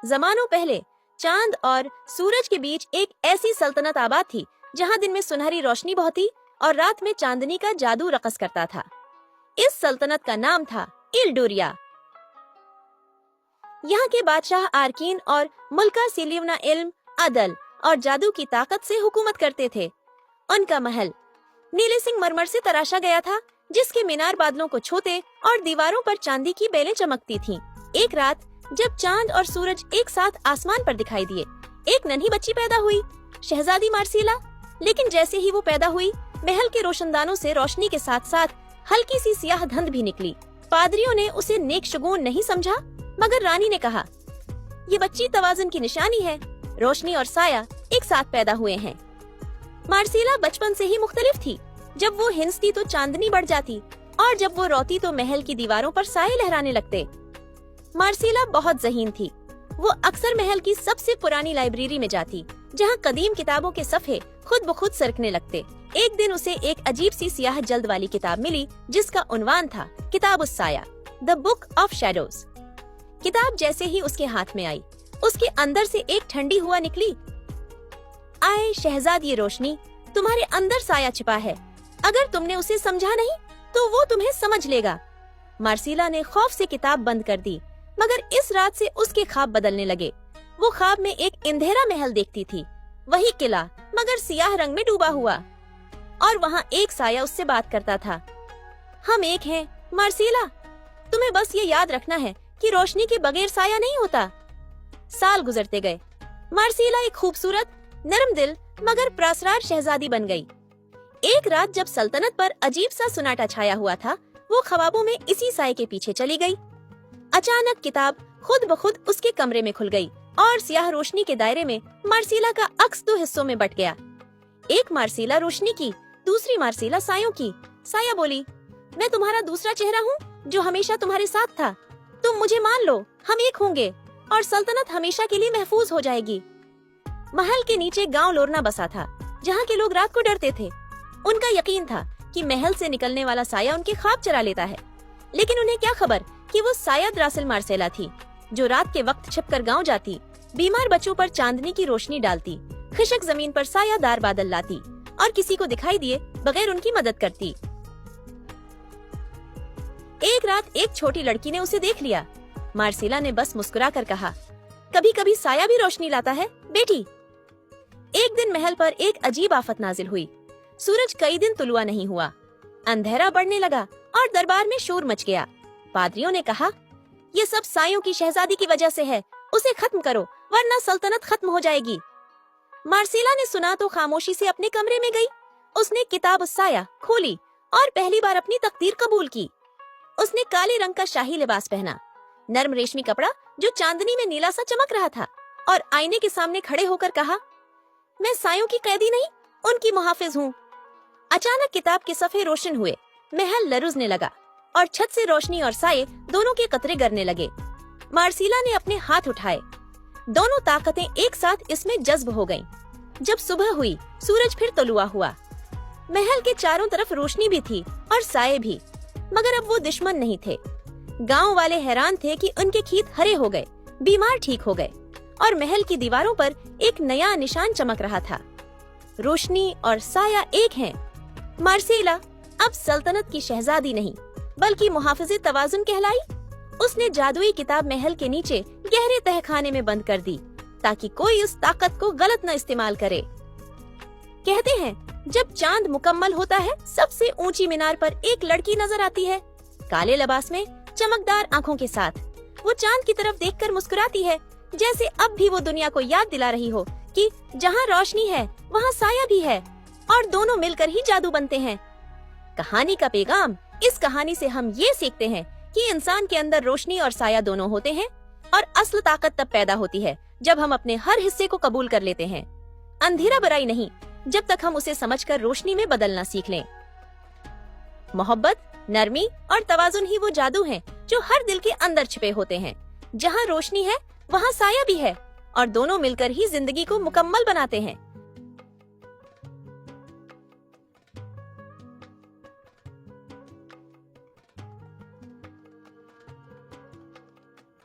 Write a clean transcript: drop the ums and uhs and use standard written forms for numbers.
जमानों पहले चांद और सूरज के बीच एक ऐसी सल्तनत आबाद थी जहां दिन में सुनहरी रोशनी बहती और रात में चांदनी का जादू रक़स करता था। इस सल्तनत का नाम था इल्डुरिया। यहाँ के बादशाह आर्कीन और मुल्का सिलिवना इल्म, अदल और जादू की ताकत से हुकूमत करते थे। उनका महल नीले संगमरमर से तराशा गया था, जिसके मीनार बादलों को छूते और दीवारों पर चांदी की बेलें चमकती थीं। एक रात जब चांद और सूरज एक साथ आसमान पर दिखाई दिए, एक नन्ही बच्ची पैदा हुई, शहजादी मार्सीला। लेकिन जैसे ही वो पैदा हुई, महल के रोशनदानों से रोशनी के साथ साथ हल्की सी सियाह धुंध भी निकली। पादरियों ने उसे नेक शगुन नहीं समझा, मगर रानी ने कहा, ये बच्ची तवाज़ुन की निशानी है। रोशनी और साया एक साथ पैदा हुए हैं। मार्सीला बचपन से ही मुख्तलिफ थी। जब वो हिंसती तो चांदनी बढ़ जाती और जब वो रोती तो महल की दीवारों पर साए लहराने लगते। मार्सीला बहुत ज़हीन थी। वो अक्सर महल की सबसे पुरानी लाइब्रेरी में जाती, जहाँ कदीम किताबों के सफ़े खुद ब खुद सरकने लगते। एक दिन उसे एक अजीब सी सियाह जल्द वाली किताब मिली, जिसका उन्वान था किताब-उस-साया, द बुक ऑफ शैडोज। किताब जैसे ही उसके हाथ में आई, उसके अंदर से एक ठंडी हुआ निकली। आए शहजादी रोशनी, तुम्हारे अंदर साया छिपा है। अगर तुमने उसे समझा नहीं तो वो तुम्हें समझ लेगा। मार्सीला ने खौफ से किताब बंद कर दी, मगर इस रात से उसके ख्वाब बदलने लगे। वो ख्वाब में एक अंधेरा महल देखती थी, वही किला मगर सियाह रंग में डूबा हुआ, और वहाँ एक साया उससे बात करता था। हम एक हैं मार्सीला, तुम्हें बस ये याद रखना है कि रोशनी के बगैर साया नहीं होता। साल गुजरते गए। मार्सीला एक खूबसूरत, नरम दिल मगर प्रासरार शहजादी बन गई। एक रात जब सल्तनत पर अजीब सा सुनाटा छाया हुआ था, वो ख्वाबों में इसी साए के पीछे चली गई। अचानक किताब खुद ब खुद उसके कमरे में खुल गई और सियाह रोशनी के दायरे में मार्सीला का अक्स दो हिस्सों में बट गया। एक मार्सीला रोशनी की, दूसरी मार्सीला सायों की। साया बोली, मैं तुम्हारा दूसरा चेहरा हूँ जो हमेशा तुम्हारे साथ था। तुम मुझे मान लो, हम एक होंगे और सल्तनत हमेशा के लिए महफूज हो जाएगी। महल के नीचे गांव लोरना बसा था, जहाँ के लोग रात को डरते थे। उनका यकीन था कि महल से निकलने वाला साया उनके ख्वाब चरा लेता है, लेकिन उन्हें क्या खबर कि वो साया द्रासिल मार्सेला थी, जो रात के वक्त छिपकर गांव जाती, बीमार बच्चों पर चांदनी की रोशनी डालती, खिशक जमीन पर सायादार बादल लाती और किसी को दिखाई दिए बगैर उनकी मदद करती। एक रात एक छोटी लड़की ने उसे देख लिया। मार्सीला ने बस मुस्कुरा कर कहा, कभी कभी साया भी रोशनी लाता है बेटी। एक दिन महल पर एक अजीब आफत नाजिल हुई। सूरज कई दिन तुलुआ नहीं हुआ, अंधेरा बढ़ने लगा और दरबार में शोर मच गया। पादरियों ने कहा, ये सब सायों की शहजादी की वजह से है, उसे खत्म करो वरना सल्तनत खत्म हो जाएगी। मार्सीला ने सुना तो खामोशी से अपने कमरे में गई। उसने किताब-उस-साया खोली और पहली बार अपनी तकदीर कबूल की। उसने काले रंग का शाही लिबास पहना, नर्म रेशमी कपड़ा जो चांदनी में नीला सा चमक रहा था, और आईने के सामने खड़े होकर कहा, मैं सायों की कैदी नहीं, उनकी मुहाफिज हूँ। अचानक किताब के सफ़े रोशन हुए, महल लरुजने लगा और छत से रोशनी और साये दोनों के कतरे गिरने लगे। मार्सीला ने अपने हाथ उठाए, दोनों ताकतें एक साथ इसमें जज्ब हो गईं। जब सुबह हुई, सूरज फिर तुलुआ हुआ। महल के चारों तरफ रोशनी भी थी और साये भी, मगर अब वो दुश्मन नहीं थे। गांव वाले हैरान थे कि उनके खेत हरे हो गए, बीमार ठीक हो गए और महल की दीवारों पर एक नया निशान चमक रहा था। रोशनी और साया एक हैं। मार्सीला अब सल्तनत की शहजादी नहीं, बल्कि मुहाफिज़े तवाज़ुन कहलाई। उसने जादुई किताब महल के नीचे गहरे तहखाने में बंद कर दी, ताकि कोई उस ताकत को गलत न इस्तेमाल करे। कहते हैं, जब चांद मुकम्मल होता है, सबसे ऊंची मीनार पर एक लड़की नजर आती है, काले लिबास में, चमकदार आँखों के साथ। वो चांद की तरफ देखकर मुस्कुराती है, जैसे अब भी वो दुनिया को याद दिला रही हो कि जहाँ रोशनी है वहाँ साया भी है, और दोनों मिलकर ही जादू बनते हैं। कहानी का पैगाम, इस कहानी से हम ये सीखते हैं कि इंसान के अंदर रोशनी और साया दोनों होते हैं, और असली ताकत तब पैदा होती है जब हम अपने हर हिस्से को कबूल कर लेते हैं। अंधेरा बुराई नहीं, जब तक हम उसे समझकर रोशनी में बदलना सीख लें। मोहब्बत, नरमी और तवाज़ुन ही वो जादू हैं जो हर दिल के अंदर छिपे होते हैं। जहाँ रोशनी है वहाँ साया भी है, और दोनों मिलकर ही जिंदगी को मुकम्मल बनाते हैं।